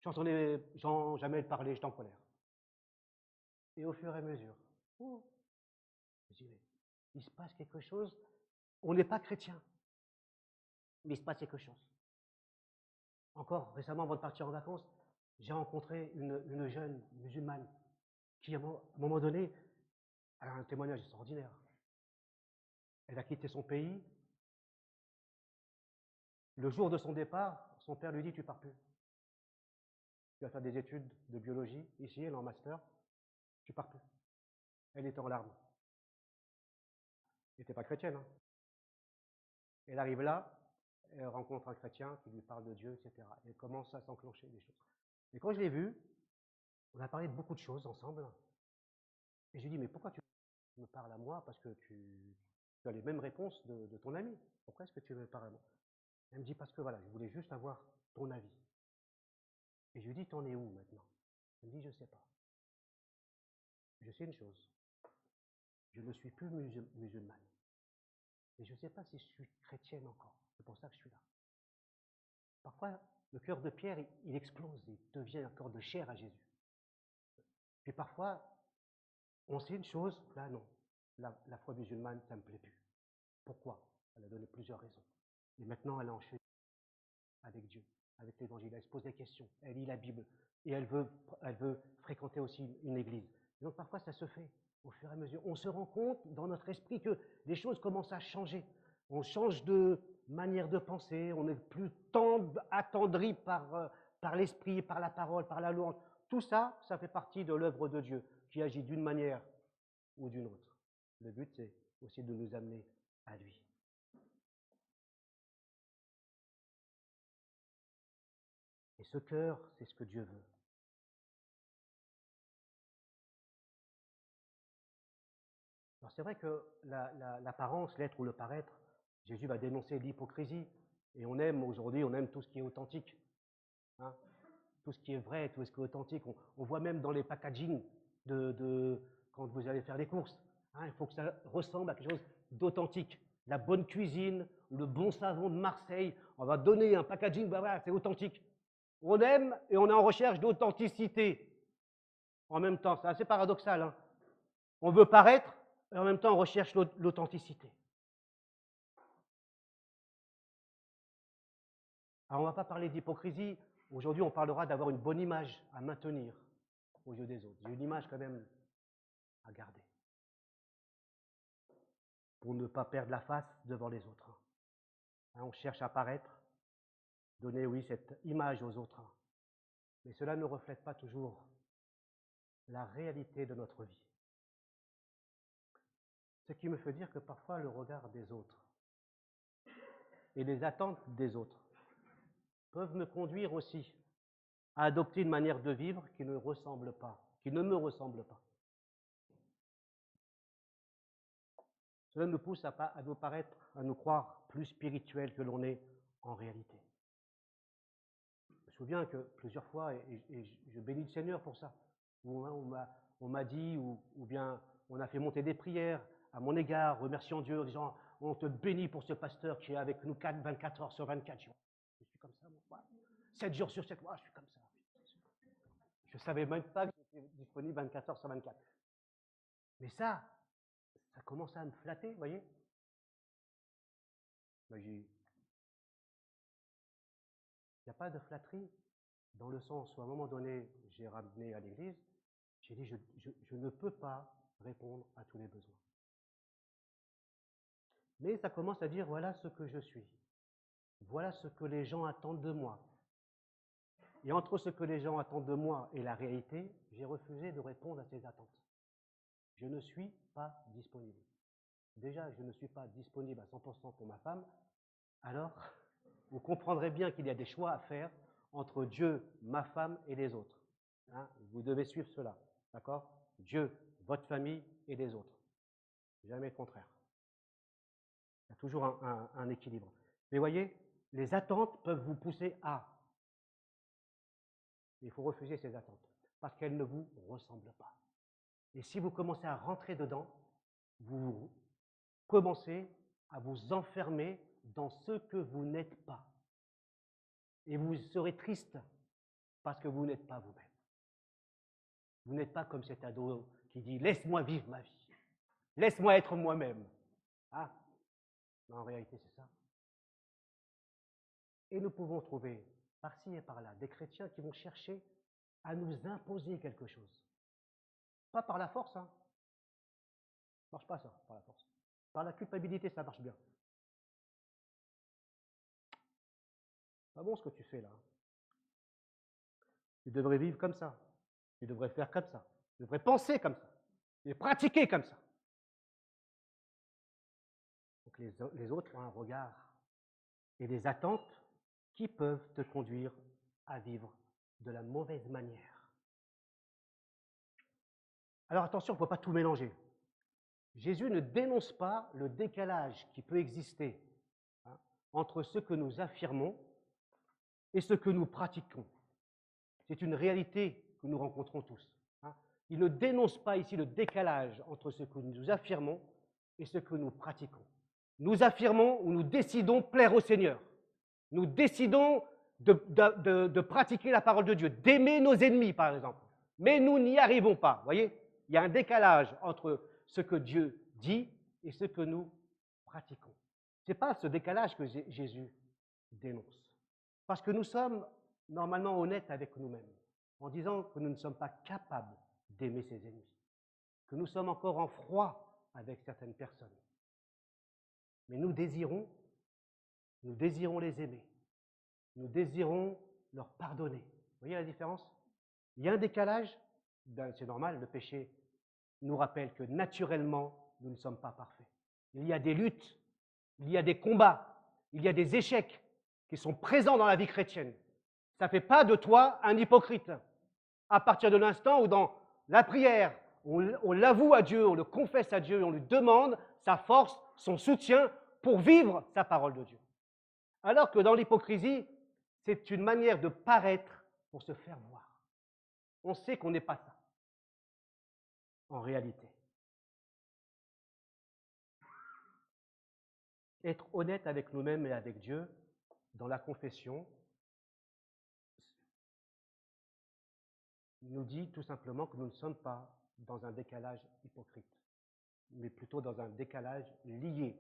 [SPEAKER 1] J'entendais Jean Jamel parler, j'étais en colère. Et au fur et à mesure, je dis, il se passe quelque chose. On n'est pas chrétien, mais il se passe quelque chose. Encore récemment, avant de partir en vacances, j'ai rencontré une jeune musulmane qui, à un moment donné, a un témoignage extraordinaire. Elle a quitté son pays. Le jour de son départ, son père lui dit, tu pars plus. Tu vas faire des études de biologie, ici, elle est en master, tu pars plus. Elle était en larmes. Elle n'était pas chrétienne. Hein. Elle arrive là, elle rencontre un chrétien qui lui parle de Dieu, etc. Et elle commence à s'enclencher des choses. Et quand je l'ai vue, on a parlé de beaucoup de choses ensemble. Et je lui ai dit, mais pourquoi tu me parles à moi? Parce que tu as les mêmes réponses de ton ami. Pourquoi est-ce que tu me parles à moi? Elle me dit, parce que voilà, je voulais juste avoir ton avis. Et je lui dis, t'en es où maintenant? Elle me dit, je ne sais pas. Je sais une chose. Je ne suis plus musulmane. Et je ne sais pas si je suis chrétienne encore. C'est pour ça que je suis là. Parfois, le cœur de pierre, il explose, il devient un cœur de chair à Jésus. Puis parfois, on sait une chose, là non, la foi musulmane, ça ne me plaît plus. Pourquoi? Elle a donné plusieurs raisons. Et maintenant, elle est en chute avec Dieu, avec l'Évangile. Elle se pose des questions, elle lit la Bible, et elle veut fréquenter aussi une église. Et donc parfois, ça se fait au fur et à mesure. On se rend compte dans notre esprit que les choses commencent à changer. On change de manière de penser, on n'est plus tant attendri par l'esprit, par la parole, par la louange. Tout ça, ça fait partie de l'œuvre de Dieu qui agit d'une manière ou d'une autre. Le but, c'est aussi de nous amener à lui. Et ce cœur, c'est ce que Dieu veut. Alors c'est vrai que l'apparence, l'être ou le paraître, Jésus va dénoncer l'hypocrisie. Et on aime aujourd'hui, on aime tout ce qui est authentique. Hein, tout ce qui est vrai, tout ce qui est authentique. On voit même dans les packaging quand vous allez faire des courses. Hein, il faut que ça ressemble à quelque chose d'authentique. La bonne cuisine, le bon savon de Marseille, on va donner un packaging, voilà, c'est authentique. On aime et on est en recherche d'authenticité. en même temps. C'est assez paradoxal, hein. On veut paraître, et en même temps, on recherche l'authenticité. Alors, on ne va pas parler d'hypocrisie. Aujourd'hui, on parlera d'avoir une bonne image à maintenir aux yeux des autres. J'ai une image quand même à garder pour ne pas perdre la face devant les autres. Hein, on cherche à paraître, donner, oui, cette image aux autres. Mais cela ne reflète pas toujours la réalité de notre vie. Ce qui me fait dire que parfois le regard des autres et les attentes des autres peuvent me conduire aussi à adopter une manière de vivre qui ne me ressemble pas. Cela nous pousse à nous paraître, à nous croire plus spirituels que l'on est en réalité. Je me souviens que plusieurs fois, et je bénis le Seigneur pour ça, où on m'a dit, ou bien on a fait monter des prières à mon égard, remerciant Dieu, en disant « On te bénit pour ce pasteur qui est avec nous 24 heures sur 24 jours. » Je suis comme ça, moi. 7 jours sur 7 mois, je suis comme ça. Je ne savais même pas que j'étais disponible 24 heures sur 24. Mais ça commence à me flatter, vous voyez. Il n'y a pas de flatterie dans le sens où à un moment donné, j'ai ramené à l'église, j'ai dit je ne peux pas répondre à tous les besoins. Mais ça commence à dire voilà ce que je suis, voilà ce que les gens attendent de moi. Et entre ce que les gens attendent de moi et la réalité, j'ai refusé de répondre à ces attentes. Je ne suis pas disponible. Déjà, je ne suis pas disponible à 100% pour ma femme, alors vous comprendrez bien qu'il y a des choix à faire entre Dieu, ma femme et les autres. Hein, vous devez suivre cela, d'accord? Dieu, votre famille et les autres. Jamais le contraire. Il y a toujours un équilibre. Mais voyez, les attentes peuvent vous pousser à. Il faut refuser ces attentes parce qu'elles ne vous ressemblent pas. Et si vous commencez à rentrer dedans, vous commencez à vous enfermer dans ce que vous n'êtes pas. Et vous serez triste parce que vous n'êtes pas vous-même. Vous n'êtes pas comme cet ado qui dit « Laisse-moi vivre ma vie. Laisse-moi être moi-même. » Ah, mais en réalité, c'est ça. Et nous pouvons trouver par-ci et par-là des chrétiens qui vont chercher à nous imposer quelque chose. Pas par la force, hein. Ça ne marche pas ça, par la force. Par la culpabilité, ça marche bien. Pas bon ce que tu fais là. Tu devrais vivre comme ça. Tu devrais faire comme ça. Tu devrais penser comme ça. Tu devrais pratiquer comme ça. Donc les autres ont un regard et des attentes qui peuvent te conduire à vivre de la mauvaise manière. Alors attention, il ne faut pas tout mélanger. Jésus ne dénonce pas le décalage qui peut exister entre ce que nous affirmons et ce que nous pratiquons. C'est une réalité que nous rencontrons tous. Il ne dénonce pas ici le décalage entre ce que nous affirmons et ce que nous pratiquons. Nous affirmons ou nous décidons plaire au Seigneur. Nous décidons de pratiquer la parole de Dieu, d'aimer nos ennemis, par exemple. Mais nous n'y arrivons pas. Vous voyez, il y a un décalage entre ce que Dieu dit et ce que nous pratiquons. Ce n'est pas ce décalage que Jésus dénonce. Parce que nous sommes normalement honnêtes avec nous-mêmes, en disant que nous ne sommes pas capables d'aimer ses ennemis, que nous sommes encore en froid avec certaines personnes. Mais nous désirons les aimer. Nous désirons leur pardonner. Vous voyez la différence? Il y a un décalage, c'est normal, le péché nous rappelle que naturellement, nous ne sommes pas parfaits. Il y a des luttes, il y a des combats, il y a des échecs qui sont présents dans la vie chrétienne. Ça ne fait pas de toi un hypocrite. À partir de l'instant où dans la prière, on l'avoue à Dieu, on le confesse à Dieu et on lui demande sa force, son soutien pour vivre sa parole de Dieu. Alors que dans l'hypocrisie, c'est une manière de paraître pour se faire voir. On sait qu'on n'est pas ça, en réalité. Être honnête avec nous-mêmes et avec Dieu dans la confession, nous dit tout simplement que nous ne sommes pas dans un décalage hypocrite, mais plutôt dans un décalage lié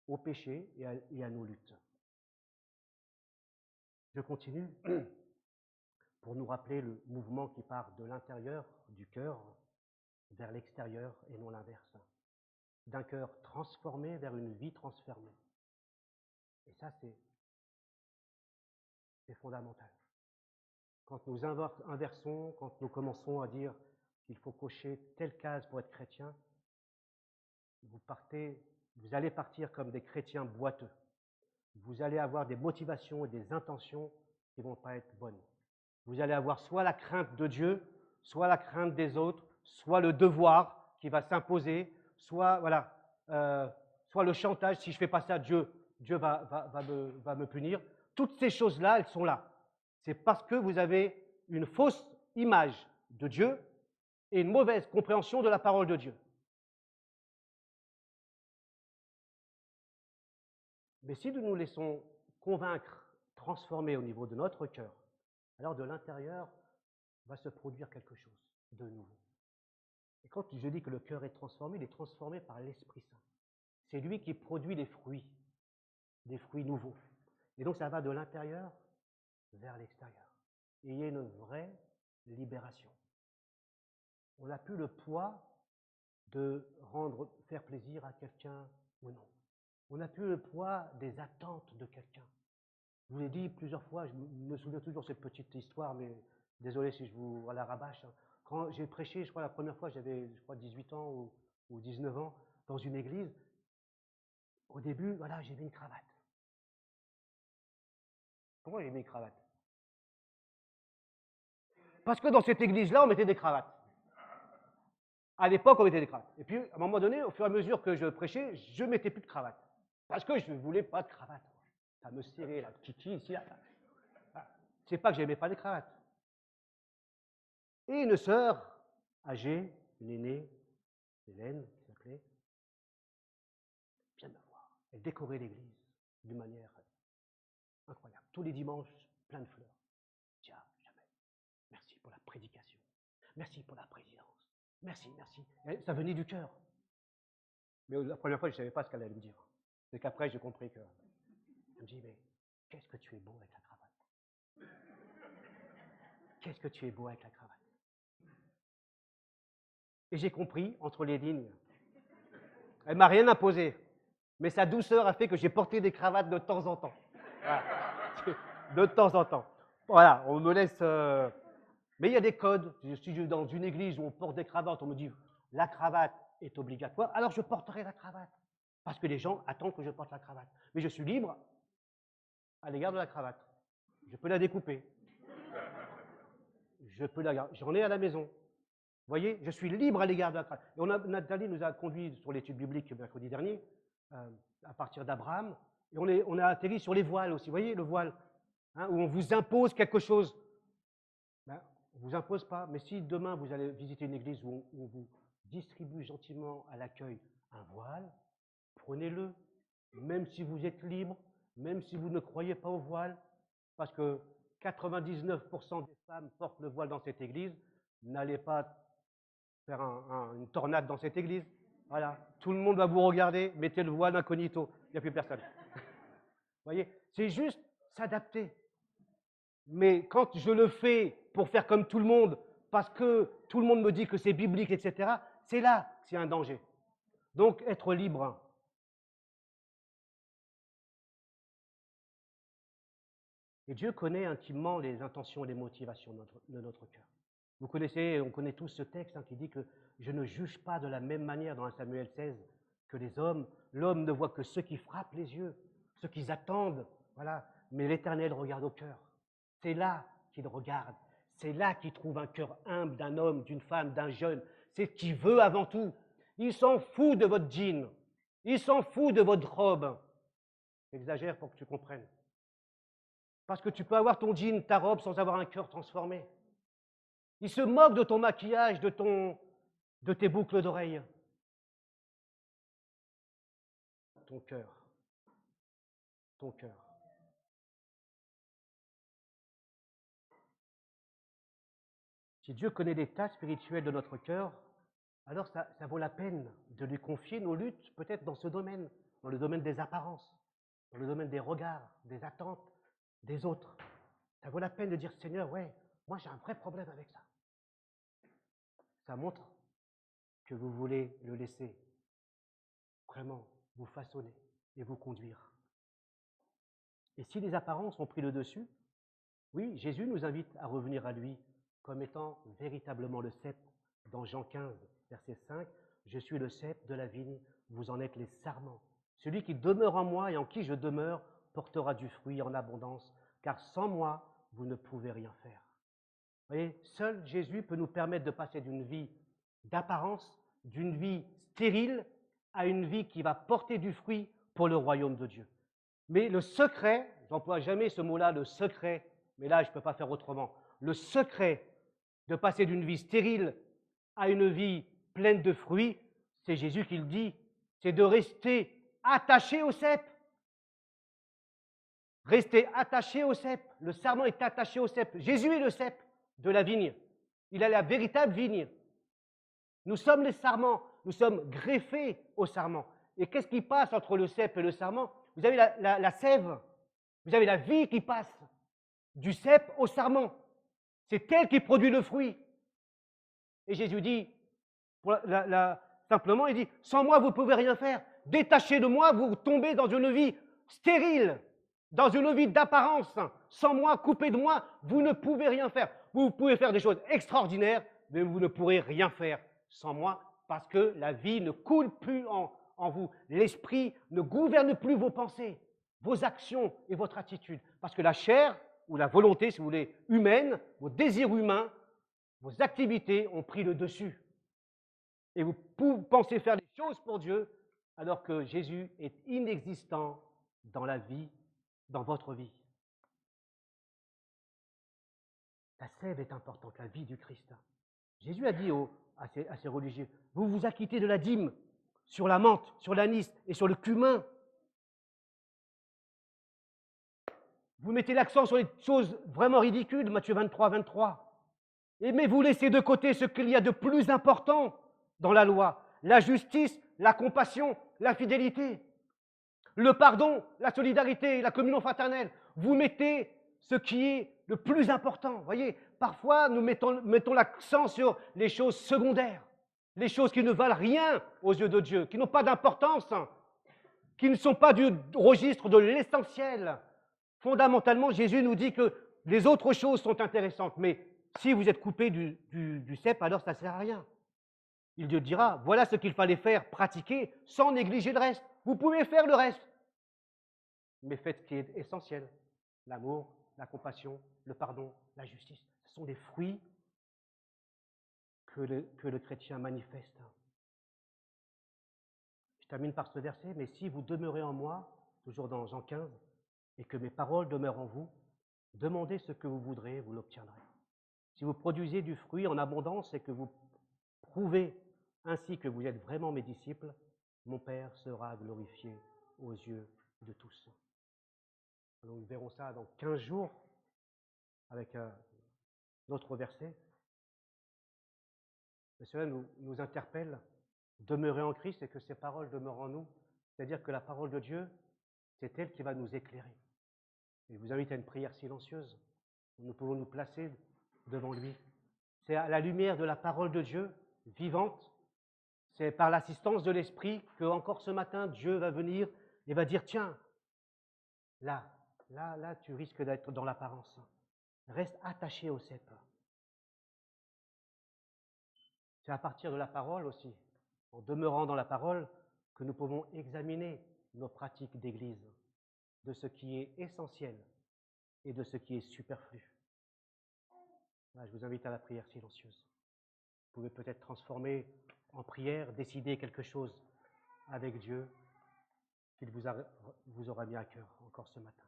[SPEAKER 1] au péché et à nos luttes. Je continue pour nous rappeler le mouvement qui part de l'intérieur du cœur vers l'extérieur et non l'inverse. D'un cœur transformé vers une vie transformée. Et ça, c'est fondamental. Quand nous inversons, quand nous commençons à dire qu'il faut cocher telle case pour être chrétien, vous allez partir comme des chrétiens boiteux. Vous allez avoir des motivations et des intentions qui ne vont pas être bonnes. Vous allez avoir soit la crainte de Dieu, soit la crainte des autres, soit le devoir qui va s'imposer, soit le chantage. Si je fais pas ça, Dieu va me punir. Toutes ces choses-là, elles sont là. C'est parce que vous avez une fausse image de Dieu et une mauvaise compréhension de la parole de Dieu. Mais si nous nous laissons convaincre, transformer au niveau de notre cœur, alors de l'intérieur va se produire quelque chose de nouveau. Et quand je dis que le cœur est transformé, il est transformé par l'Esprit Saint. C'est lui qui produit des fruits nouveaux. Et donc ça va de l'intérieur vers l'extérieur. Et il y a une vraie libération. On n'a plus le poids de faire plaisir à quelqu'un ou non. On n'a plus le poids des attentes de quelqu'un. Je vous l'ai dit plusieurs fois, je me souviens toujours de cette petite histoire, mais désolé si je vous la rabâche. Quand j'ai prêché, je crois la première fois, j'avais 18 ans ou 19 ans, dans une église, au début, voilà, j'ai mis une cravate. Pourquoi j'ai mis une cravate? Parce que dans cette église-là, on mettait des cravates. À l'époque, on mettait des cravates. Et puis, à un moment donné, au fur et à mesure que je prêchais, je ne mettais plus de cravate. Parce que je ne voulais pas de cravate. Ça me serrait, la kiki, ici, là. C'est pas que j'aimais pas les cravates. Et une sœur âgée, une aînée, Hélène, qui s'appelait, vient me voir. Elle décorait l'église d'une manière incroyable. Tous les dimanches, plein de fleurs. Tiens, jamais. Merci pour la prédication. Merci pour la présidence. Merci, merci. Et ça venait du cœur. Mais la première fois, je ne savais pas ce qu'elle allait me dire. C'est qu'après, j'ai compris que. Elle me dit, mais qu'est-ce que tu es beau avec la cravate. Qu'est-ce que tu es beau avec la cravate. Et j'ai compris, entre les lignes, elle ne m'a rien imposé, mais sa douceur a fait que j'ai porté des cravates de temps en temps. Voilà. De temps en temps. Voilà, on me laisse... Mais il y a des codes. Si je suis dans une église où on porte des cravates, on me dit la cravate est obligatoire, alors je porterai la cravate. Parce que les gens attendent que je porte la cravate. Mais je suis libre à l'égard de la cravate. Je peux la découper. Je peux la garder. J'en ai à la maison. Vous voyez, je suis libre à l'égard de la cravate. Et Nathalie nous a conduits sur l'étude biblique mercredi dernier, à partir d'Abraham, et on a atterri sur les voiles aussi. Vous voyez, le voile, hein, où on vous impose quelque chose. Ben, on ne vous impose pas, mais si demain vous allez visiter une église où on vous distribue gentiment à l'accueil un voile, prenez-le, même si vous êtes libre, même si vous ne croyez pas au voile, parce que 99% des femmes portent le voile dans cette église, n'allez pas faire une tornade dans cette église. Voilà, tout le monde va vous regarder, mettez le voile incognito, il n'y a plus personne. Vous voyez, c'est juste s'adapter. Mais quand je le fais pour faire comme tout le monde, parce que tout le monde me dit que c'est biblique, etc., c'est là que c'est un danger. Donc, être libre. Et Dieu connaît intimement les intentions et les motivations de notre cœur. Vous connaissez, on connaît tous ce texte qui dit que je ne juge pas de la même manière dans 1 Samuel 16 que les hommes. L'homme ne voit que ceux qui frappent les yeux, ceux qui attendent, voilà. Mais l'Éternel regarde au cœur. C'est là qu'il regarde. C'est là qu'il trouve un cœur humble d'un homme, d'une femme, d'un jeune. C'est ce qu'il veut avant tout. Il s'en fout de votre jean. Il s'en fout de votre robe. J'exagère pour que tu comprennes. Parce que tu peux avoir ton jean, ta robe, sans avoir un cœur transformé. Il se moque de ton maquillage, de tes boucles d'oreilles. Ton cœur. Ton cœur. Si Dieu connaît l'état spirituel de notre cœur, alors ça vaut la peine de lui confier nos luttes, peut-être dans ce domaine, dans le domaine des apparences, dans le domaine des regards, des attentes des autres. Ça vaut la peine de dire, Seigneur, ouais, moi j'ai un vrai problème avec ça. Ça montre que vous voulez le laisser vraiment vous façonner et vous conduire. Et si les apparences ont pris le dessus, oui, Jésus nous invite à revenir à lui comme étant véritablement le cep. Dans Jean 15, verset 5, « Je suis le cep de la vigne, vous en êtes les sarments. Celui qui demeure en moi et en qui je demeure portera du fruit en abondance, car sans moi, vous ne pouvez rien faire. » Vous voyez, seul Jésus peut nous permettre de passer d'une vie d'apparence, d'une vie stérile, à une vie qui va porter du fruit pour le royaume de Dieu. Mais le secret, j'emploie jamais ce mot-là, le secret, mais là je ne peux pas faire autrement, le secret de passer d'une vie stérile à une vie pleine de fruits, c'est Jésus qui le dit, c'est de rester attaché au cep. Rester attaché au cep. Le sarment est attaché au cep. Jésus est le cep de la vigne. Il est la véritable vigne. Nous sommes les sarments. Nous sommes greffés au sarment. Et qu'est-ce qui passe entre le cep et le sarment? Vous avez la sève. Vous avez la vie qui passe du cep au sarment. C'est elle qui produit le fruit. Et Jésus dit, simplement, il dit, sans moi, vous ne pouvez rien faire. Détachez de moi, vous tombez dans une vie stérile, dans une vie d'apparence. Sans moi, coupé de moi, vous ne pouvez rien faire. Vous pouvez faire des choses extraordinaires, mais vous ne pourrez rien faire sans moi, parce que la vie ne coule plus en vous. L'esprit ne gouverne plus vos pensées, vos actions et votre attitude. Parce que la chair, ou la volonté, si vous voulez, humaine, vos désirs humains, vos activités ont pris le dessus. Et vous pensez faire des choses pour Dieu, alors que Jésus est inexistant dans la vie, dans votre vie. La sève est importante, la vie du Christ. Jésus a dit à ces religieux, vous vous acquittez de la dîme sur la menthe, sur l'anis et sur le cumin. Vous mettez l'accent sur les choses vraiment ridicules, Matthieu 23, 23. Mais vous laissez de côté ce qu'il y a de plus important dans la loi, la justice, la compassion, la fidélité, le pardon, la solidarité, la communion fraternelle. Vous mettez ce qui est le plus important. Vous voyez, parfois nous mettons l'accent sur les choses secondaires, les choses qui ne valent rien aux yeux de Dieu, qui n'ont pas d'importance, qui ne sont pas du registre de l'essentiel. Fondamentalement, Jésus nous dit que les autres choses sont intéressantes, mais si vous êtes coupé du cep, alors ça ne sert à rien. Il te dira, voilà ce qu'il fallait faire, pratiquer, sans négliger le reste. Vous pouvez faire le reste, mais faites ce qui est essentiel. L'amour, la compassion, le pardon, la justice. Ce sont des fruits que le chrétien manifeste. Je termine par ce verset, mais si vous demeurez en moi, toujours dans Jean 15, et que mes paroles demeurent en vous, demandez ce que vous voudrez, vous l'obtiendrez. Si vous produisez du fruit en abondance et que vous prouvez ainsi que vous êtes vraiment mes disciples, mon Père sera glorifié aux yeux de tous. Alors nous verrons ça dans 15 jours avec un autre verset. Mais cela nous interpelle. Demeurer en Christ et que ses paroles demeurent en nous. C'est-à-dire que la parole de Dieu, c'est elle qui va nous éclairer. Et je vous invite à une prière silencieuse où nous pouvons nous placer devant lui. C'est à la lumière de la parole de Dieu, vivante, c'est par l'assistance de l'Esprit que encore ce matin, Dieu va venir et va dire, tiens, là, tu risques d'être dans l'apparence. Reste attaché au cep. C'est à partir de la parole aussi, en demeurant dans la parole, que nous pouvons examiner nos pratiques d'Église, de ce qui est essentiel et de ce qui est superflu. Là, je vous invite à la prière silencieuse. Vous pouvez peut-être transformer en prière, décider quelque chose avec Dieu qu'il vous aura mis à cœur encore ce matin.